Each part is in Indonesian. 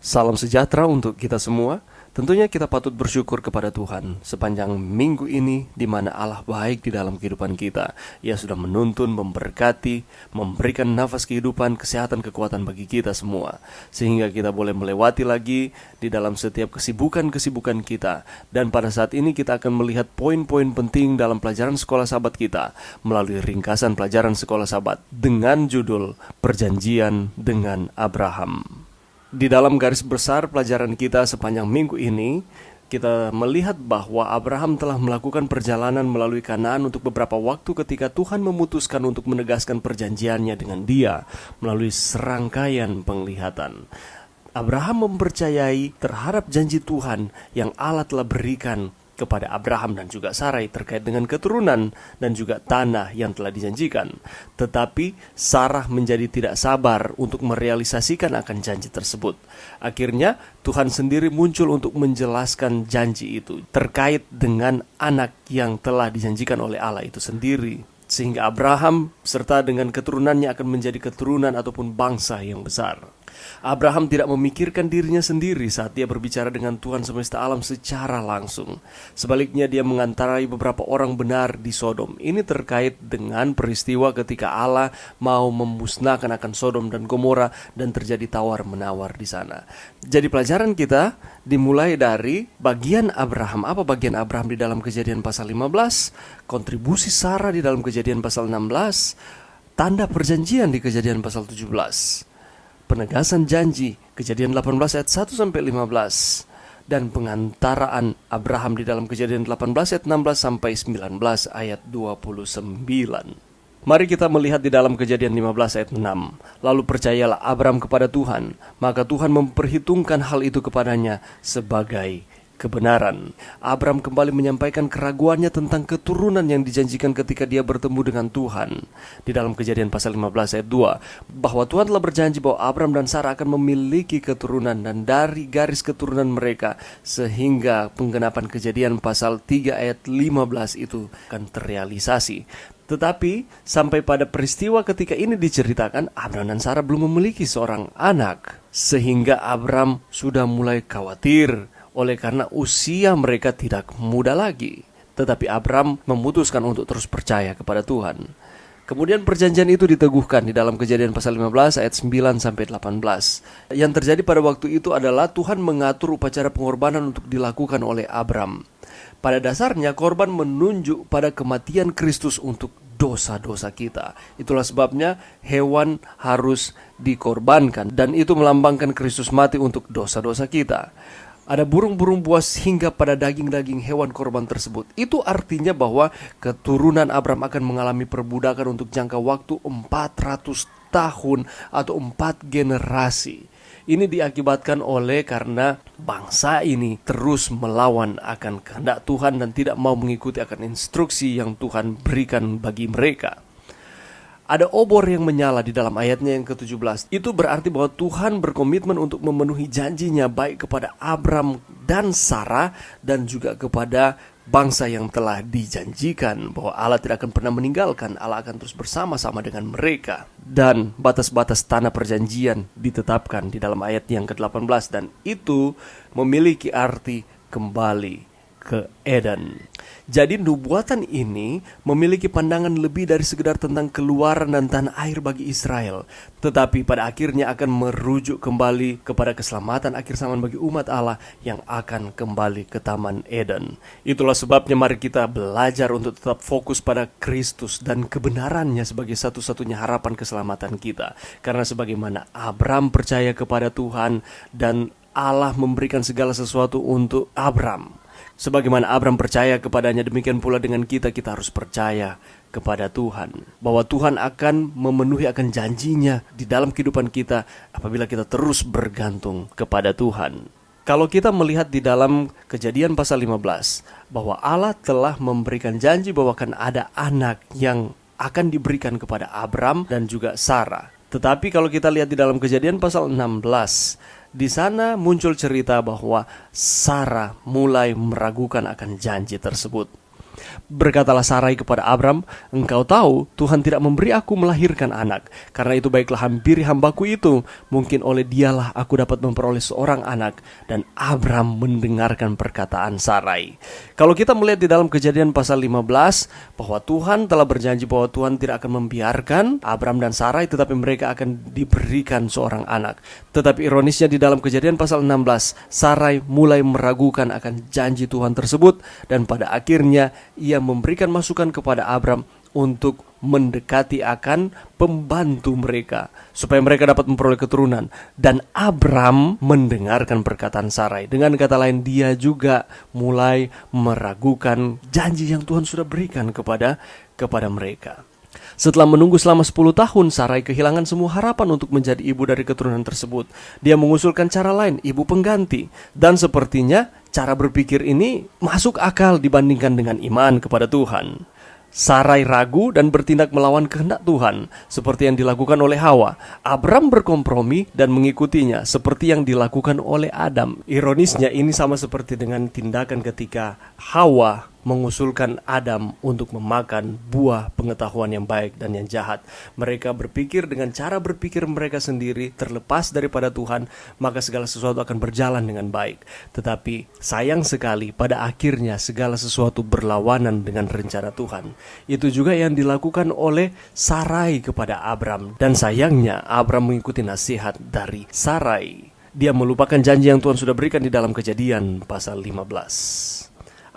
Salam sejahtera untuk kita semua. Tentunya kita patut bersyukur kepada Tuhan sepanjang minggu ini di mana Allah baik di dalam kehidupan kita. Ia sudah menuntun, memberkati, memberikan nafas kehidupan, kesehatan, kekuatan bagi kita semua. Sehingga kita boleh melewati lagi di dalam setiap kesibukan-kesibukan kita. Dan pada saat ini kita akan melihat poin-poin penting dalam pelajaran sekolah sahabat kita melalui ringkasan pelajaran sekolah sahabat dengan judul Perjanjian dengan Abraham. Di dalam garis besar pelajaran kita sepanjang minggu ini, kita melihat bahwa Abraham telah melakukan perjalanan melalui Kanaan untuk beberapa waktu ketika Tuhan memutuskan untuk menegaskan perjanjiannya dengan dia melalui serangkaian penglihatan. Abraham mempercayai terhadap janji Tuhan yang Allah telah berikan kepada Abraham dan juga Sarai terkait dengan keturunan dan juga tanah yang telah dijanjikan. Tetapi Sarah menjadi tidak sabar untuk merealisasikan akan janji tersebut. Akhirnya Tuhan sendiri muncul untuk menjelaskan janji itu terkait dengan anak yang telah dijanjikan oleh Allah itu sendiri. Sehingga Abraham serta dengan keturunannya akan menjadi keturunan ataupun bangsa yang besar. Abraham tidak memikirkan dirinya sendiri saat dia berbicara dengan Tuhan semesta alam secara langsung. Sebaliknya dia mengantarai beberapa orang benar di Sodom. Ini terkait dengan peristiwa ketika Allah mau memusnahkan akan Sodom dan Gomora dan terjadi tawar-menawar di sana. Jadi pelajaran kita dimulai dari bagian Abraham. Apa bagian Abraham di dalam Kejadian pasal 15? Kontribusi Sarah di dalam Kejadian pasal 16, tanda perjanjian di Kejadian pasal 17, penegasan janji Kejadian 18 ayat 1 sampai 15, dan pengantaraan Abraham di dalam Kejadian 18 ayat 16 sampai 19 ayat 29. Mari kita melihat di dalam Kejadian 15 ayat 6. Lalu percayalah Abraham kepada Tuhan, maka Tuhan memperhitungkan hal itu kepadanya sebagai kebenaran. Abraham kembali menyampaikan keraguannya tentang keturunan yang dijanjikan ketika dia bertemu dengan Tuhan. Di dalam Kejadian pasal 15 ayat 2, bahwa Tuhan telah berjanji bahwa Abraham dan Sarah akan memiliki keturunan dan dari garis keturunan mereka, sehingga penggenapan Kejadian pasal 3 ayat 15 itu akan terrealisasi. Tetapi sampai pada peristiwa ketika ini diceritakan, Abraham dan Sarah belum memiliki seorang anak, sehingga Abraham sudah mulai khawatir oleh karena usia mereka tidak muda lagi. Tetapi Abraham memutuskan untuk terus percaya kepada Tuhan. Kemudian perjanjian itu diteguhkan di dalam Kejadian pasal 15 ayat 9 sampai 18. Yang terjadi pada waktu itu adalah Tuhan mengatur upacara pengorbanan untuk dilakukan oleh Abraham. Pada dasarnya korban menunjuk pada kematian Kristus untuk dosa-dosa kita. Itulah sebabnya hewan harus dikorbankan, dan itu melambangkan Kristus mati untuk dosa-dosa kita. Ada burung-burung buas hingga pada daging-daging hewan korban tersebut. Itu artinya bahwa keturunan Abraham akan mengalami perbudakan untuk jangka waktu 400 tahun atau 4 generasi. Ini diakibatkan oleh karena bangsa ini terus melawan akan kehendak Tuhan dan tidak mau mengikuti akan instruksi yang Tuhan berikan bagi mereka. Ada obor yang menyala di dalam ayatnya yang ke-17. Itu berarti bahwa Tuhan berkomitmen untuk memenuhi janjinya baik kepada Abraham dan Sarah dan juga kepada bangsa yang telah dijanjikan, bahwa Allah tidak akan pernah meninggalkan, Allah akan terus bersama-sama dengan mereka. Dan batas-batas tanah perjanjian ditetapkan di dalam ayat yang ke-18, dan itu memiliki arti kembali ke Eden. Jadi nubuatan ini memiliki pandangan lebih dari sekedar tentang keluaran dan tanah air bagi Israel, tetapi pada akhirnya akan merujuk kembali kepada keselamatan akhir zaman bagi umat Allah yang akan kembali ke Taman Eden. Itulah sebabnya mari kita belajar untuk tetap fokus pada Kristus dan kebenarannya sebagai satu-satunya harapan keselamatan kita. Karena sebagaimana Abraham percaya kepada Tuhan dan Allah memberikan segala sesuatu untuk Abraham, sebagaimana Abraham percaya kepadanya, demikian pula dengan kita harus percaya kepada Tuhan. Bahwa Tuhan akan memenuhi akan janjinya di dalam kehidupan kita apabila kita terus bergantung kepada Tuhan. Kalau kita melihat di dalam Kejadian pasal 15, bahwa Allah telah memberikan janji bahwa akan ada anak yang akan diberikan kepada Abraham dan juga Sarah. Tetapi kalau kita lihat di dalam Kejadian pasal 16, di sana muncul cerita bahwa Sarah mulai meragukan akan janji tersebut. Berkatalah Sarai kepada Abram, "Engkau tahu Tuhan tidak memberi aku melahirkan anak. Karena itu baiklah hampiri hambaku itu. Mungkin oleh dialah aku dapat memperoleh seorang anak." Dan Abram mendengarkan perkataan Sarai. Kalau kita melihat di dalam Kejadian pasal 15, bahwa Tuhan telah berjanji bahwa Tuhan tidak akan membiarkan Abram dan Sarai, tetapi mereka akan diberikan seorang anak. Tetapi ironisnya di dalam Kejadian pasal 16, Sarai mulai meragukan akan janji Tuhan tersebut, dan pada akhirnya ia memberikan masukan kepada Abram untuk mendekati akan pembantu mereka supaya mereka dapat memperoleh keturunan. Dan Abram mendengarkan perkataan Sarai. Dengan kata lain, dia juga mulai meragukan janji yang Tuhan sudah berikan kepada mereka. Setelah menunggu selama 10 tahun, Sarai kehilangan semua harapan untuk menjadi ibu dari keturunan tersebut. Dia mengusulkan cara lain, ibu pengganti. Dan sepertinya cara berpikir ini masuk akal dibandingkan dengan iman kepada Tuhan. Sarai ragu dan bertindak melawan kehendak Tuhan, seperti yang dilakukan oleh Hawa. Abram berkompromi dan mengikutinya, seperti yang dilakukan oleh Adam. Ironisnya, ini sama seperti dengan tindakan ketika Hawa mengusulkan Adam untuk memakan buah pengetahuan yang baik dan yang jahat. Mereka berpikir dengan cara berpikir mereka sendiri, terlepas daripada Tuhan, maka segala sesuatu akan berjalan dengan baik. Tetapi sayang sekali, pada akhirnya segala sesuatu berlawanan dengan rencana Tuhan. Itu juga yang dilakukan oleh Sarai kepada Abram. Dan sayangnya Abram mengikuti nasihat dari Sarai. Dia melupakan janji yang Tuhan sudah berikan di dalam Kejadian pasal 15.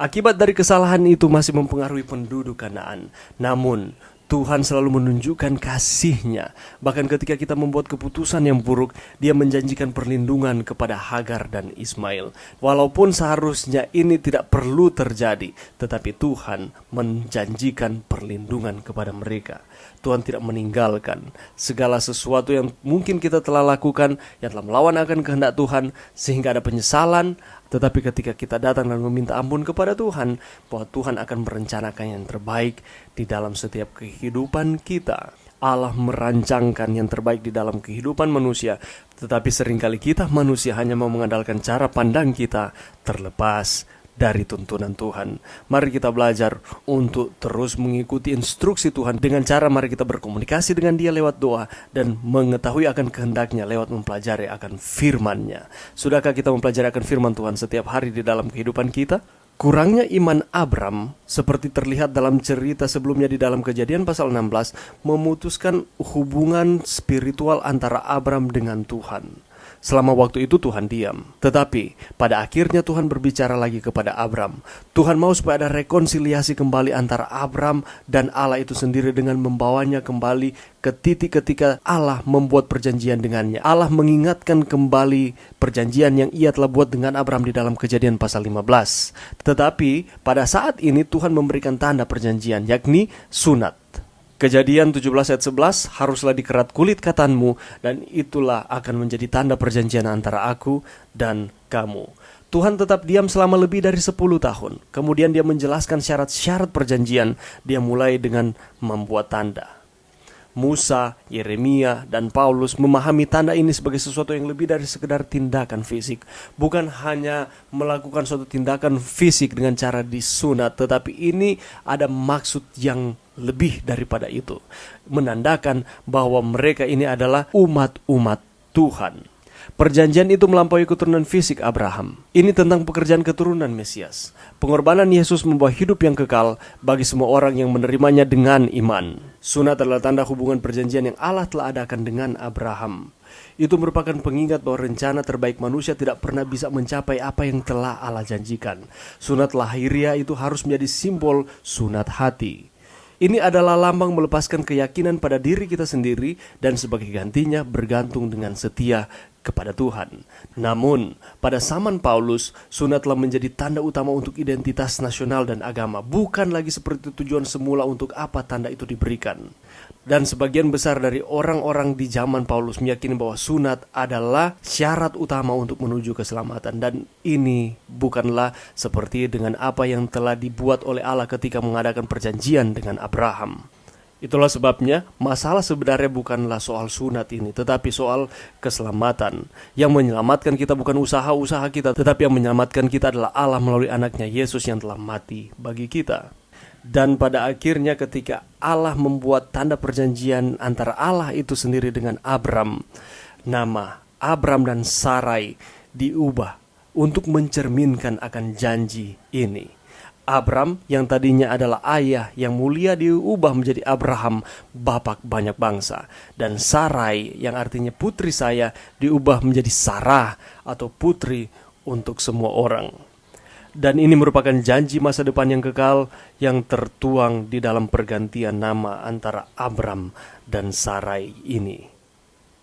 Akibat dari kesalahan itu masih mempengaruhi penduduk Kanaan. Namun Tuhan selalu menunjukkan kasih-Nya. Bahkan ketika kita membuat keputusan yang buruk, Dia menjanjikan perlindungan kepada Hagar dan Ismail. Walaupun seharusnya ini tidak perlu terjadi, tetapi Tuhan menjanjikan perlindungan kepada mereka. Tuhan tidak meninggalkan segala sesuatu yang mungkin kita telah lakukan yang telah melawan akan kehendak Tuhan, sehingga ada penyesalan. Tetapi ketika kita datang dan meminta ampun kepada Tuhan, bahwa Tuhan akan merencanakan yang terbaik di dalam setiap kehidupan kita. Allah merancangkan yang terbaik di dalam kehidupan manusia, tetapi seringkali kita manusia hanya mau mengandalkan cara pandang kita terlepas dari tuntunan Tuhan. Mari kita belajar untuk terus mengikuti instruksi Tuhan dengan cara mari kita berkomunikasi dengan Dia lewat doa dan mengetahui akan kehendak-Nya lewat mempelajari akan firman-Nya. Sudahkah kita mempelajari akan firman Tuhan setiap hari di dalam kehidupan kita? Kurangnya iman Abram, seperti terlihat dalam cerita sebelumnya di dalam Kejadian pasal 16, memutuskan hubungan spiritual antara Abram dengan Tuhan. Selama waktu itu Tuhan diam. Tetapi pada akhirnya Tuhan berbicara lagi kepada Abram. Tuhan mau supaya ada rekonsiliasi kembali antara Abram dan Allah itu sendiri dengan membawanya kembali ke titik ketika Allah membuat perjanjian dengannya. Allah mengingatkan kembali perjanjian yang Ia telah buat dengan Abram di dalam Kejadian pasal 15. Tetapi pada saat ini Tuhan memberikan tanda perjanjian, yakni sunat. Kejadian 17 ayat 11, haruslah dikerat kulit katanmu, dan itulah akan menjadi tanda perjanjian antara aku dan kamu. Tuhan tetap diam selama lebih dari 10 tahun. Kemudian Dia menjelaskan syarat-syarat perjanjian. Dia mulai dengan membuat tanda. Musa, Yeremia, dan Paulus memahami tanda ini sebagai sesuatu yang lebih dari sekedar tindakan fisik. Bukan hanya melakukan suatu tindakan fisik dengan cara disunat, tetapi ini ada maksud yang lebih daripada itu. Menandakan bahwa mereka ini adalah umat-umat Tuhan. Perjanjian itu melampaui keturunan fisik Abraham. Ini tentang pekerjaan keturunan Mesias. Pengorbanan Yesus membawa hidup yang kekal bagi semua orang yang menerimanya dengan iman. Sunat adalah tanda hubungan perjanjian yang Allah telah adakan dengan Abraham. Itu merupakan pengingat bahwa rencana terbaik manusia tidak pernah bisa mencapai apa yang telah Allah janjikan. Sunat lahiriah itu harus menjadi simbol sunat hati. Ini adalah lambang melepaskan keyakinan pada diri kita sendiri dan sebagai gantinya bergantung dengan setia kepada Tuhan. Namun, pada zaman Paulus, sunat telah menjadi tanda utama untuk identitas nasional dan agama. Bukan lagi seperti tujuan semula untuk apa tanda itu diberikan. Dan sebagian besar dari orang-orang di zaman Paulus meyakini bahwa sunat adalah syarat utama untuk menuju keselamatan. Dan ini bukanlah seperti dengan apa yang telah dibuat oleh Allah ketika mengadakan perjanjian dengan Abraham. Itulah sebabnya masalah sebenarnya bukanlah soal sunat ini, tetapi soal keselamatan. Yang menyelamatkan kita bukan usaha-usaha kita, tetapi yang menyelamatkan kita adalah Allah melalui anaknya Yesus yang telah mati bagi kita. Dan pada akhirnya ketika Allah membuat tanda perjanjian antara Allah itu sendiri dengan Abram, nama Abram dan Sarai diubah untuk mencerminkan akan janji ini. Abram yang tadinya adalah ayah yang mulia diubah menjadi Abraham, bapak banyak bangsa. Dan Sarai yang artinya putri saya diubah menjadi Sarah atau putri untuk semua orang. Dan ini merupakan janji masa depan yang kekal yang tertuang di dalam pergantian nama antara Abram dan Sarai ini.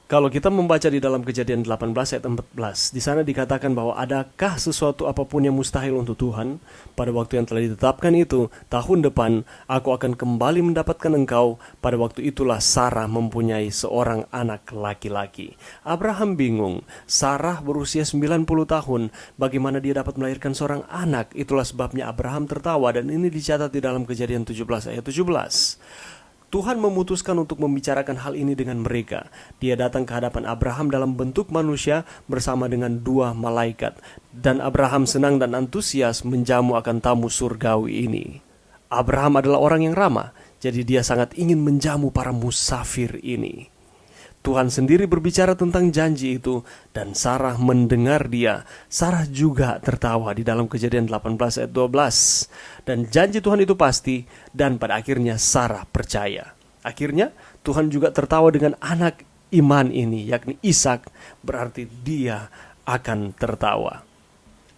Kalau kita membaca di dalam Kejadian 18 ayat 14, di sana dikatakan bahwa adakah sesuatu apapun yang mustahil untuk Tuhan? Pada waktu yang telah ditetapkan itu, tahun depan aku akan kembali mendapatkan engkau. Pada waktu itulah Sarah mempunyai seorang anak laki-laki. Abraham bingung, Sarah berusia 90 tahun, bagaimana dia dapat melahirkan seorang anak? Itulah sebabnya Abraham tertawa, dan ini dicatat di dalam Kejadian 17 ayat 17. Tuhan memutuskan untuk membicarakan hal ini dengan mereka. Dia datang ke hadapan Abraham dalam bentuk manusia bersama dengan 2 malaikat. Dan Abraham senang dan antusias menjamu akan tamu surgawi ini. Abraham adalah orang yang ramah, jadi dia sangat ingin menjamu para musafir ini. Tuhan sendiri berbicara tentang janji itu, dan Sarah mendengar dia. Sarah juga tertawa di dalam Kejadian 18 ayat 12. Dan janji Tuhan itu pasti, dan pada akhirnya Sarah percaya. Akhirnya Tuhan juga tertawa dengan anak iman ini, yakni Ishak, berarti dia akan tertawa.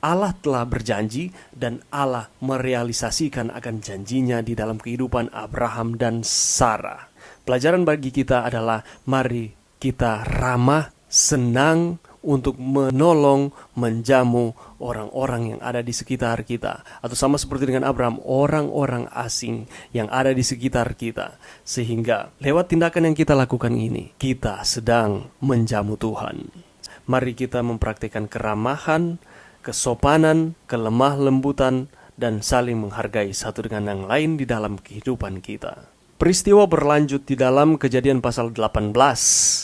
Allah telah berjanji dan Allah merealisasikan akan janjinya di dalam kehidupan Abraham dan Sarah. Pelajaran bagi kita adalah mari kita ramah, senang untuk menolong, menjamu orang-orang yang ada di sekitar kita. Atau sama seperti dengan Abraham, orang-orang asing yang ada di sekitar kita. Sehingga lewat tindakan yang kita lakukan ini, kita sedang menjamu Tuhan. Mari kita mempraktikkan keramahan, kesopanan, kelemah lembutan, dan saling menghargai satu dengan yang lain di dalam kehidupan kita. Peristiwa berlanjut di dalam Kejadian pasal 18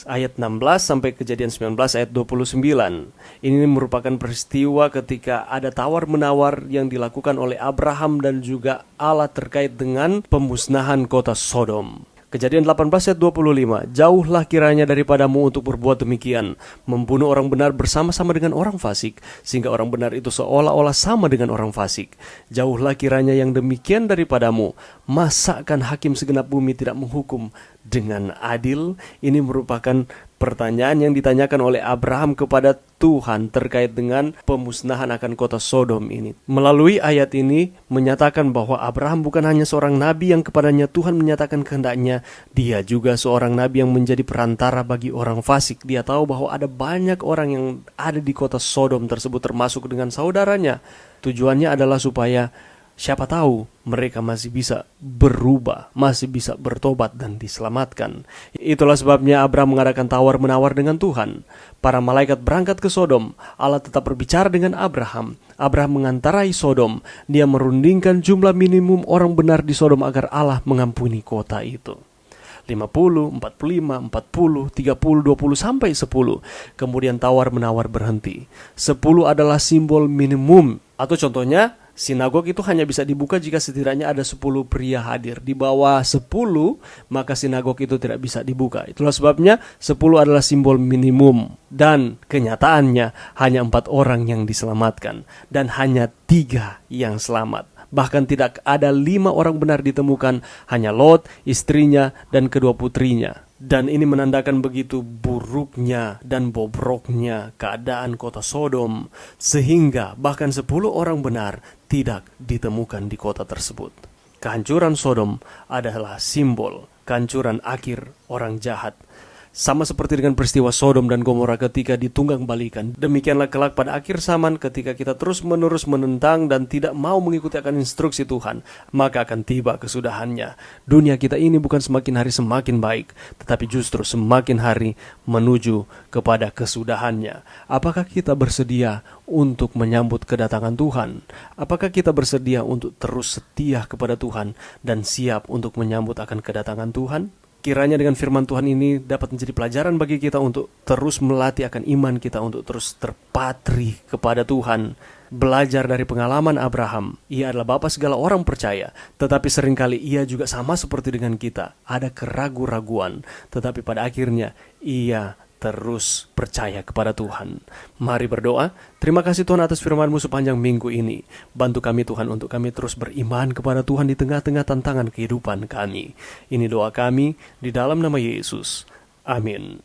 ayat 16 sampai Kejadian 19 ayat 29. Ini merupakan peristiwa ketika ada tawar-menawar yang dilakukan oleh Abraham dan juga Allah terkait dengan pemusnahan kota Sodom. Kejadian 18 ayat 25, jauhlah kiranya daripadamu untuk berbuat demikian, membunuh orang benar bersama-sama dengan orang fasik, sehingga orang benar itu seolah-olah sama dengan orang fasik. Jauhlah kiranya yang demikian daripadamu, masakan hakim segenap bumi tidak menghukum dengan adil? Ini merupakan pertanyaan yang ditanyakan oleh Abraham kepada Tuhan terkait dengan pemusnahan akan kota Sodom ini. Melalui ayat ini menyatakan bahwa Abraham bukan hanya seorang nabi yang kepadanya Tuhan menyatakan kehendaknya, dia juga seorang nabi yang menjadi perantara bagi orang fasik. Dia tahu bahwa ada banyak orang yang ada di kota Sodom tersebut termasuk dengan saudaranya. Tujuannya adalah supaya siapa tahu mereka masih bisa berubah, masih bisa bertobat dan diselamatkan. Itulah sebabnya Abraham mengadakan tawar-menawar dengan Tuhan. Para malaikat berangkat ke Sodom. Allah tetap berbicara dengan Abraham. Abraham mengantarai Sodom. Dia merundingkan jumlah minimum orang benar di Sodom agar Allah mengampuni kota itu. 50, 45, 40, 30, 20 sampai 10. Kemudian tawar-menawar berhenti. 10 adalah simbol minimum. Atau contohnya, sinagog itu hanya bisa dibuka jika setidaknya ada 10 pria hadir. Di bawah 10, maka sinagog itu tidak bisa dibuka. Itulah sebabnya 10 adalah simbol minimum. Dan kenyataannya hanya 4 orang yang diselamatkan. Dan hanya 3 yang selamat. Bahkan tidak ada 5 orang benar ditemukan, hanya Lot, istrinya, dan kedua putrinya. Dan ini menandakan begitu buruknya dan bobroknya keadaan kota Sodom, sehingga bahkan 10 orang benar tidak ditemukan di kota tersebut. Kehancuran Sodom adalah simbol kehancuran akhir orang jahat. Sama seperti dengan peristiwa Sodom dan Gomora ketika ditunggang balikan. Demikianlah kelak pada akhir zaman ketika kita terus-menerus menentang dan tidak mau mengikuti akan instruksi Tuhan, maka akan tiba kesudahannya. Dunia kita ini bukan semakin hari semakin baik, tetapi justru semakin hari menuju kepada kesudahannya. Apakah kita bersedia untuk menyambut kedatangan Tuhan? Apakah kita bersedia untuk terus setia kepada Tuhan dan siap untuk menyambut akan kedatangan Tuhan? Kiranya dengan firman Tuhan ini dapat menjadi pelajaran bagi kita untuk terus melatih akan iman kita, untuk terus terpatri kepada Tuhan belajar dari pengalaman Abraham. Ia adalah bapa segala orang percaya, tetapi seringkali ia juga sama seperti dengan kita. Ada keraguan-raguan, tetapi pada akhirnya ia terus percaya kepada Tuhan. Mari berdoa. Terima kasih Tuhan atas firman-Mu sepanjang minggu ini. Bantu kami Tuhan untuk kami terus beriman kepada Tuhan di tengah-tengah tantangan kehidupan kami. Ini doa kami di dalam nama Yesus. Amin.